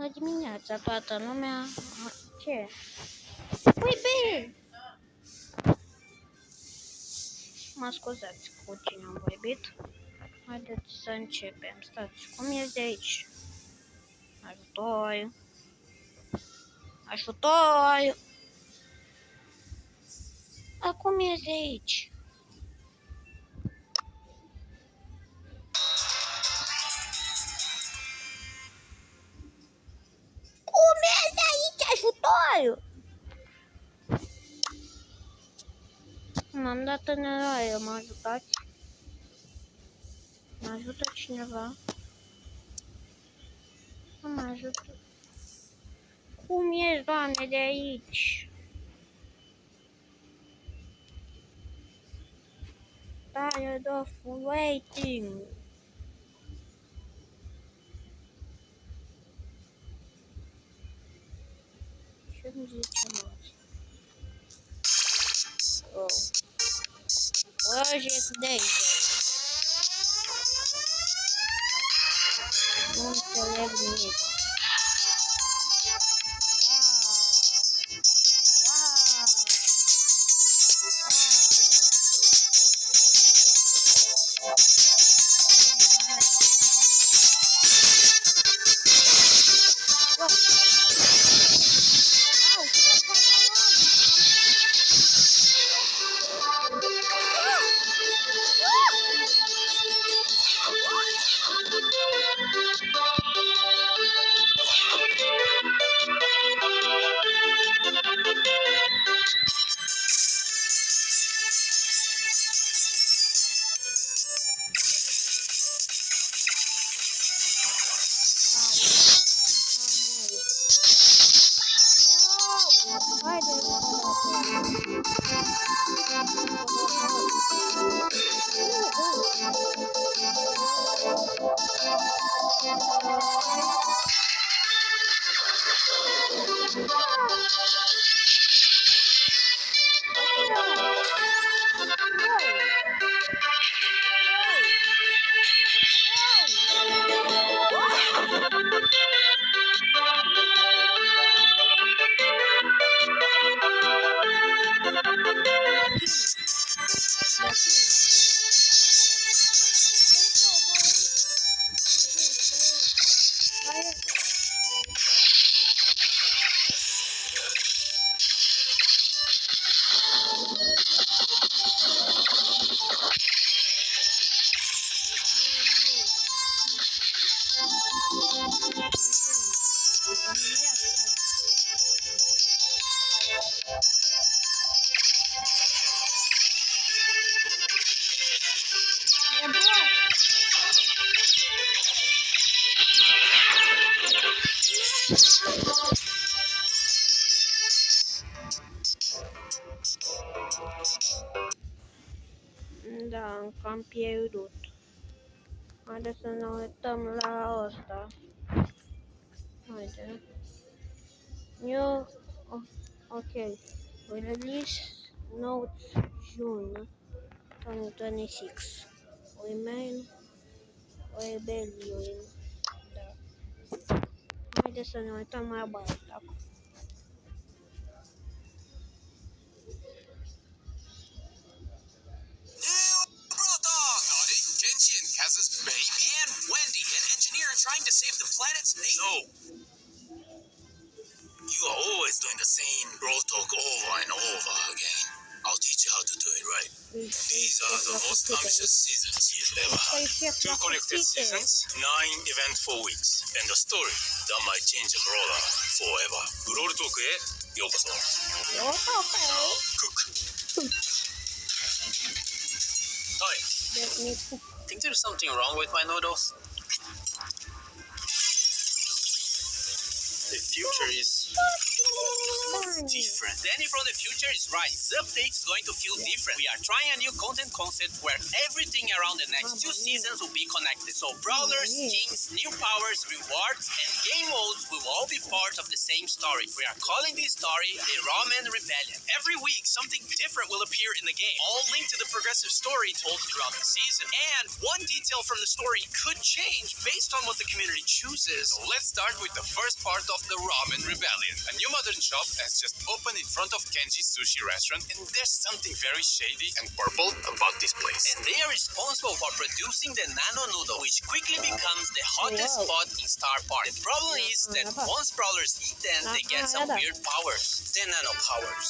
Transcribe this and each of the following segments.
Bună dimineața, toată lumea. Ce? Păi bine! Mă scuzați cu cine am vorbit. Haideți să începem. Stați, cum e de aici? Ajutor! Ajutor! Acum e de aici. Cum e de aici, ajutor? M-am dat în eroare, mă ajutați? Mă ajută cineva? Nu mă ajută. Cum e, Doamne, de aici? Tired of waiting. Ce-mi zice, mă? Oh. Project Daisy. Nu înțeleg nimic. Da, am cam pierdut. Haideți să ne uităm la ăsta. Haide. New, ok. Release notes June 2026. Remain rebellion. Da. Haideți să ne uităm la băiat. Trying to save the planet's navy. No. You are always doing the same bro talk over and over again. I'll teach you how to do it right. These are the most ambitious seasons you've ever had. 2 connected seasons, 9 eventful weeks, and a story that might change a brawler forever. Brawl Talk へようこそ。Now, cook. Hi. Think there's something wrong with my noodles? the future is different. Danny from the future is right. The update is going to feel different. We are trying a new content concept where everything around the next 2 seasons will be connected. So brawlers, skins, new powers, rewards, and game modes will all be part of the same story. We are calling this story the Ramen Rebellion. Every week, something different will appear in the game, all linked to the progressive story told throughout the season. And one detail from the story could change based on what the community chooses. So let's start with the first part of the Ramen Rebellion. A new modern shop has just opened in front of Kenji's sushi restaurant, and there's something very shady and purple about this place. And they are responsible for producing the nano noodle, which quickly becomes the hottest spot in Star Park. The problem is that once brawlers eat them, they get some weird powers. The nano powers.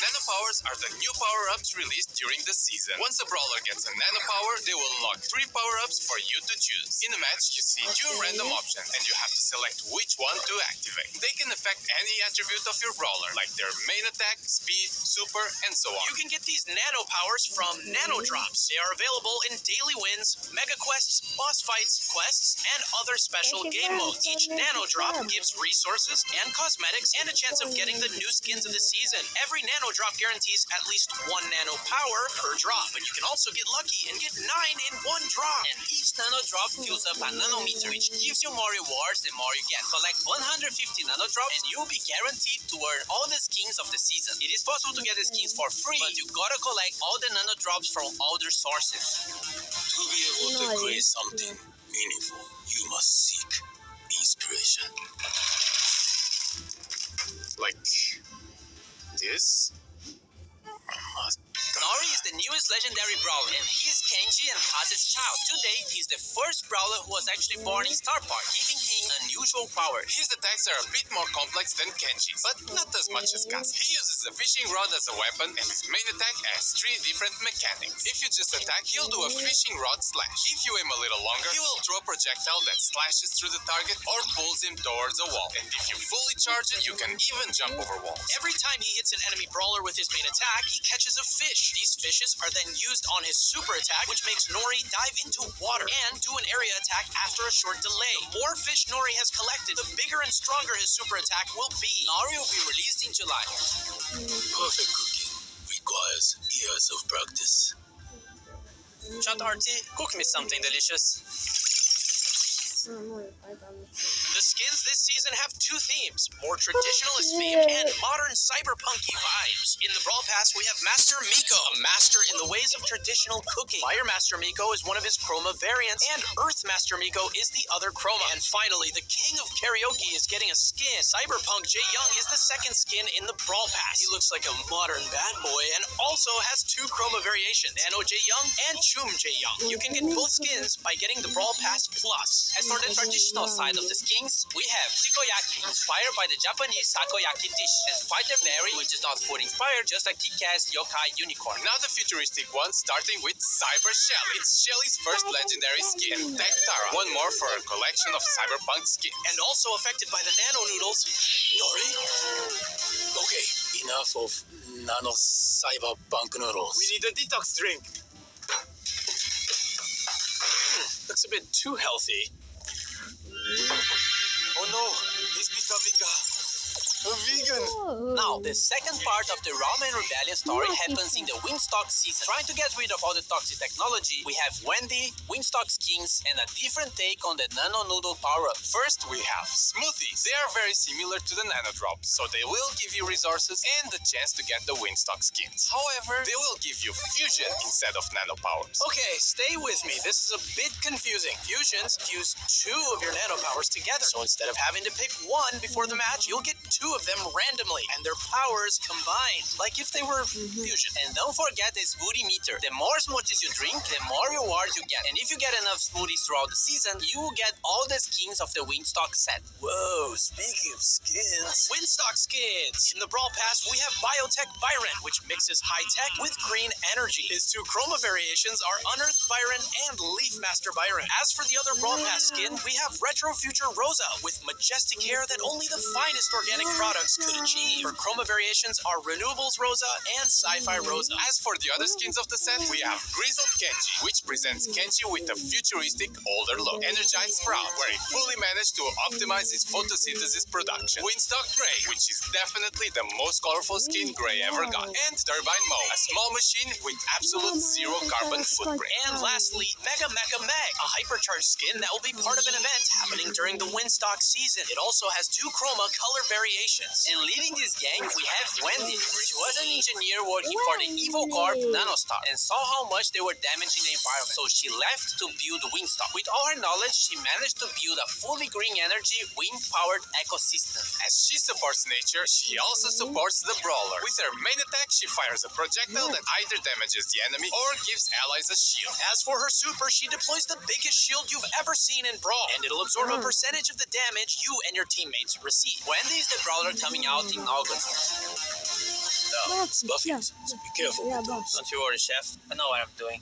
Nano powers are the new power-ups released during the season. Once a brawler gets a nano power, they will unlock 3 power-ups for you to choose. In a match, you see 2 random options, and you have to select which one to activate. They can affect any attribute of your brawler, like their main attack, speed, super, and so on. You can get these nano powers from nano drops. They are available in daily wins, mega quests, boss fights, quests, and other special game modes. Each nano drop gives resources and cosmetics and a chance of getting the new skins of the season. Every nano drop guarantees at least 1 nano power per drop, but you can also get lucky and get 9 in 1 drop. And each nano drop fills up a nanometer, which gives you more rewards the more you get. Collect 150 nano drops and you'll be guaranteed to earn all the skins of the season. It is possible to get the skins for free, but you gotta collect all the nano drops from other sources. To be able to create something meaningful, you must seek inspiration. Like this? Nori is the newest legendary brawler, and he's Kenji and Kaze's child. To date, he's the first brawler who was actually born in Star Park, giving him unusual power. His attacks are a bit more complex than Kenji's, but not as much as Kaze. He uses a fishing rod as a weapon, and his main attack has 3 different mechanics. If you just attack, he'll do a fishing rod slash. If you aim a little longer, he will throw a projectile that slashes through the target or pulls him towards a wall. And if you fully charge it, you can even jump over walls. Every time he hits an enemy brawler with his main attack, he catches a fish. These fishes are then used on his super attack, which makes Nori dive into water and do an area attack after a short delay. The more fish Nori has collected, the bigger and stronger his super attack will be. Nori will be released in July. Perfect cooking requires years of practice. Chat RT, cook me something delicious. The skins this season have 2 themes, more traditionalist themed and modern cyberpunky vibes. In the Brawl Pass, we have Master Miko, a master in the ways of traditional cooking. Fire Master Miko is one of his chroma variants, and Earth Master Miko is the other chroma. And finally, the King of Karaoke is getting a skin. Cyberpunk Jae Young is the second skin in the Brawl Pass. He looks like a modern bad boy and also has 2 chroma variations, Nano Jae Young and Chum Jae Young. You can get both skins by getting the Brawl Pass Plus. As for the traditional side of the skins, we have Takoyaki, inspired by the Japanese takoyaki dish, and Fighter Berry, which is not food inspired, just like Kick-Ass Yokai Unicorn. Now the futuristic one, starting with Cyber Shelly. It's Shelly's first legendary skin, and Tech Tara, one more for a collection of cyberpunk skins. And also affected by the nano noodles, Nori. Okay, enough of nano cyberpunk noodles. We need a detox drink. Looks a bit too healthy. Oh no, he's becoming a vegan. Now, the second part of the Ramen Rebellion story happens in the Wingstock season. Trying to get rid of all the toxic technology, we have Wendy, Wingstock skins, and a different take on the Nano Noodle power-up. First, we have Smoothies. They are very similar to the Nano Drops, so they will give you resources and the chance to get the Wingstock skins. However, they will give you Fusion instead of Nano powers. Okay, stay with me. This is a bit confusing. Fusions fuse 2 of your Nano powers together, so instead of having to pick 1 before the match, you'll get 2 of them randomly, and their powers combined, like if they were fusion. And don't forget the smoothie meter. The more smoothies you drink, the more rewards you get. And if you get enough smoothies throughout the season, you will get all the skins of the Wingstock set. Whoa, speaking of skins. Wingstock skins! In the Brawl Pass, we have Biotech Byron, which mixes high-tech with green energy. His 2 chroma variations are Unearthed Byron and Leaf Master Byron. As for the other Brawl Pass skin, we have Retro Future Rosa, with majestic hair that only the finest organic products could achieve. Eve. Her chroma variations are Renewables Rosa and Sci-Fi Rosa. As for the other skins of the set, we have Grizzled Kenji, which presents Kenji with a futuristic, older look. Energized Sprout, where he fully managed to optimize his photosynthesis production. Winstock Gray, which is definitely the most colorful skin Gray ever got. And Turbine Mo, a small machine with absolute zero carbon footprint. And lastly, Mega Mecha Meg, a hypercharged skin that will be part of an event happening during the Winstock season. It also has 2 chroma color variations. And leading this gang, we have Wendy. She was an engineer working for the Evil Corp Nanostar and saw how much they were damaging the environment. So she left to build Winstock. With all her knowledge, she managed to build a fully green energy, wind-powered ecosystem. As she supports nature, she also supports the Brawler. With her main attack, she fires a projectile that either damages the enemy or gives allies a shield. As for her super, she deploys the biggest shield you've ever seen in Brawl, and it'll absorb a percentage of the damage you and your teammates receive. Wendy is the Brawler coming out in August. No, it's Buffy, so be careful. Don't you worry, Chef. I know what I'm doing.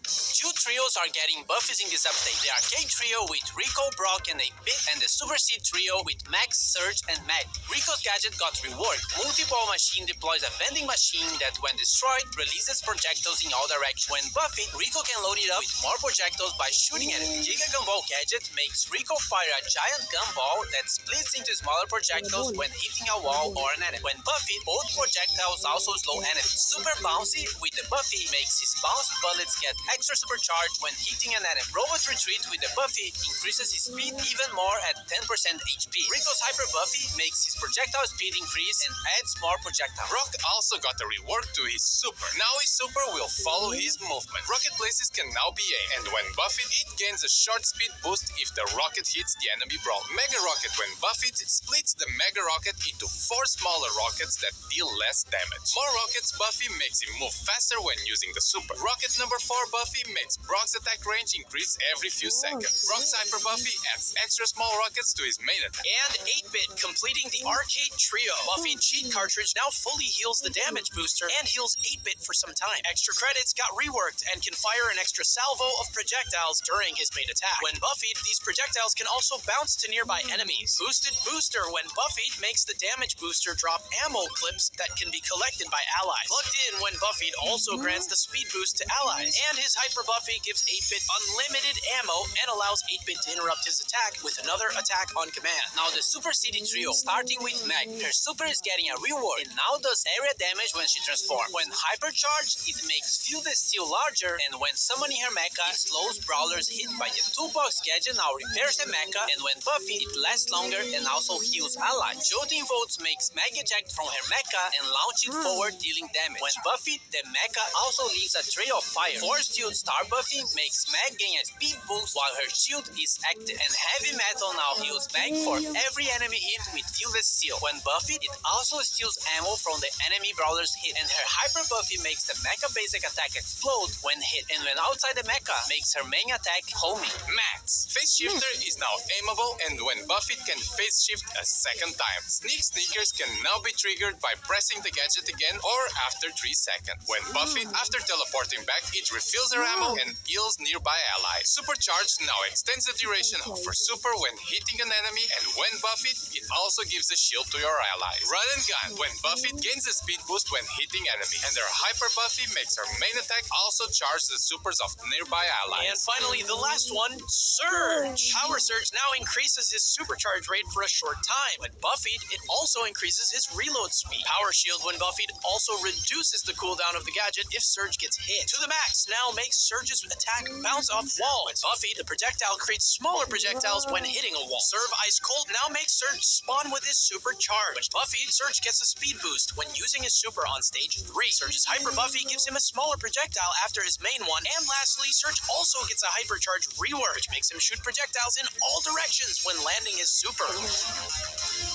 2 trios are getting buffies in this update. The Arcade Trio with Rico, Brock, and 8-Bit, and the Super Seed Trio with Max, Surge, and Mag. Rico's gadget got reworked. Multi-ball machine deploys a vending machine that, when destroyed, releases projectiles in all directions. When buffed, Rico can load it up with more projectiles by shooting at it. Giga Gumball gadget makes Rico fire a giant gumball that splits into smaller projectiles when hitting a wall or an enemy. When buffed, both projectiles also slow enemies. Super Bouncy with the buffy makes his bounced bullets get extra supercharged when hitting an enemy. Robot Retreat with the buffy increases his speed even more at 10% HP. Rico's Hyper Buffy makes his projectile speed increase and adds more projectiles. Brock also got a rework to his super. Now his super will follow his movement. Rocket places can now be aimed, and when buffed, it gains a short speed boost if the rocket hits the enemy brawl. Mega Rocket, when buffed, splits the Mega Rocket into 4 smaller rockets that deal less damage. More rockets Buffy makes him move faster when using the super. Rocket number 4 Buffy makes Brock's attack range increase every few seconds. Brock's Hyper Buffy adds extra small rockets to his main attack. And 8-Bit, completing the Arcade Trio. Buffy cheat cartridge now fully heals the damage booster and heals 8-Bit for some time. Extra credits got reworked and can fire an extra salvo of projectiles during his main attack. When buffied, these projectiles can also bounce to nearby enemies. Boosted Booster, when buffied, makes the damage booster drop ammo clips that can be collected by allies. Plugged in, when buffied, also grants the speed boost to allies. And his Hyper Buffy gives 8-Bit unlimited ammo and allows 8-Bit to interrupt his attack with another attack on command. Now the Super City Trio, starting with Meg. Her super is getting a reward and now does area damage when she transforms. When hypercharged, it makes Feel the Steel larger, and when summoning her mecha, it slows brawlers hit by the toolbox gadget now repairs the mecha, and when buffing, it lasts longer and also heals allies. Jolting Volts makes Meg eject from her mecha and launch it forward, dealing damage. When buffed, the mecha also leaves a trail of fire. Force Field Star buffing makes Meg gain a speed boost while her shield is active. And Heavy Metal now heals Meg for every enemy hit with Fearless Steel. When buffed, it also steals ammo from the enemy brawler's hit. And her Hyper Buffy makes the mecha basic attack explode when hit. And when outside the mecha, makes her main attack homing. Max. Phase Shifter is now aimable, and when buffed, can phase shift a second time. Sneakers can now be triggered by pressing the gadget again or after 3 seconds. When buffed, after teleporting back, it refills her ammo and heals nearby allies. Supercharged now extends the duration of her super when hitting an enemy, and when buffed, it also gives a shield to your allies. Run and Gun, when buffed, gains a speed boost when hitting enemy, and her Hyper Buffy makes her main attack also charge the supers of nearby allies. And finally, the last one, Surge. Power Surge now increases his supercharge rate for a short time. When buffed, it also increases his reload speed. Power Shield, when buffed, also reduces the cooldown of the gadget if Surge gets hit to the max. Now makes Surge's attack bounce off walls. When buffed, the projectile creates smaller projectiles when hitting a wall. Serve Ice Cold now makes Surge spawn with his super charge. When buffed, Surge gets a speed boost when using his super on stage 3. Surge's Hyper Buffy gives him a smaller projectile after his main one. And lastly, Surge also gets a hypercharge rework, which makes him shoot projectiles in all directions when landing his super.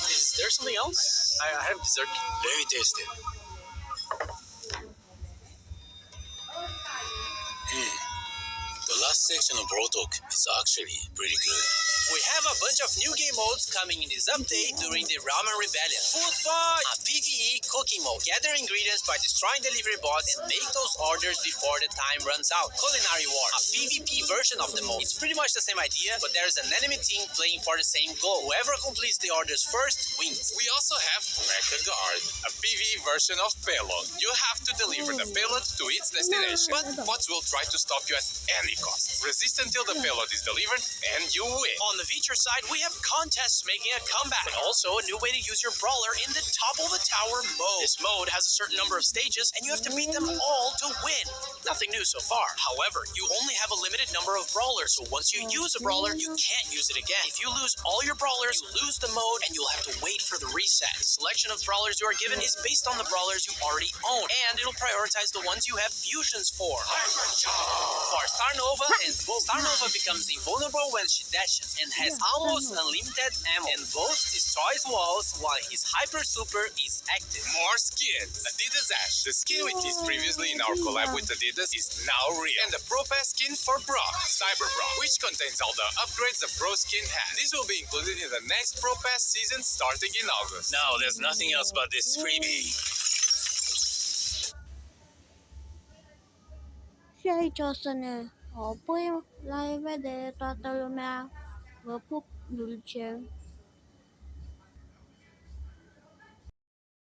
Is there something else? I have dessert. Let me taste it. The last section of Brotok is actually pretty good. We have a bunch of new game modes coming in this update during the Ramen Rebellion. Food Fight! A PvE cooking mode. Gather ingredients by destroying delivery bots and make those orders before the time runs out. Culinary War. A PvP version of the mode. It's pretty much the same idea, but there's an enemy team playing for the same goal. Whoever completes the orders first wins. We also have Mecha Guard, a PvE version of payload. You have to deliver the payload to its destination, but bots will try to stop you at any cost. Resist until the payload is delivered, and you win. On the feature side, we have contests making a comeback, but also a new way to use your brawler in the top of the tower mode. This mode has a certain number of stages, and you have to beat them all to win. Nothing new so far. However, you only have a limited number of brawlers, so once you use a brawler, you can't use it again. If you lose all your brawlers, you lose the mode, and you'll have to wait for the reset. The selection of brawlers you are given is based on the brawlers you already own, and it'll prioritize the ones you have fusions for. For Star Nova, and Star Nova becomes invulnerable when she dashes, and has almost unlimited ammo, and both destroys walls while his Hyper Super is active. More skins. Adidas Ash. The skin we teased previously in our collab with Adidas is now real. And the Pro Pass skin for Brock, Cyber Brock, which contains all the upgrades the Pro skin has. These will be included in the next Pro Pass season starting in August. Now, there's nothing else but this freebie. Şeycasını, apoi la vedere toată lumea, vă pup dulce.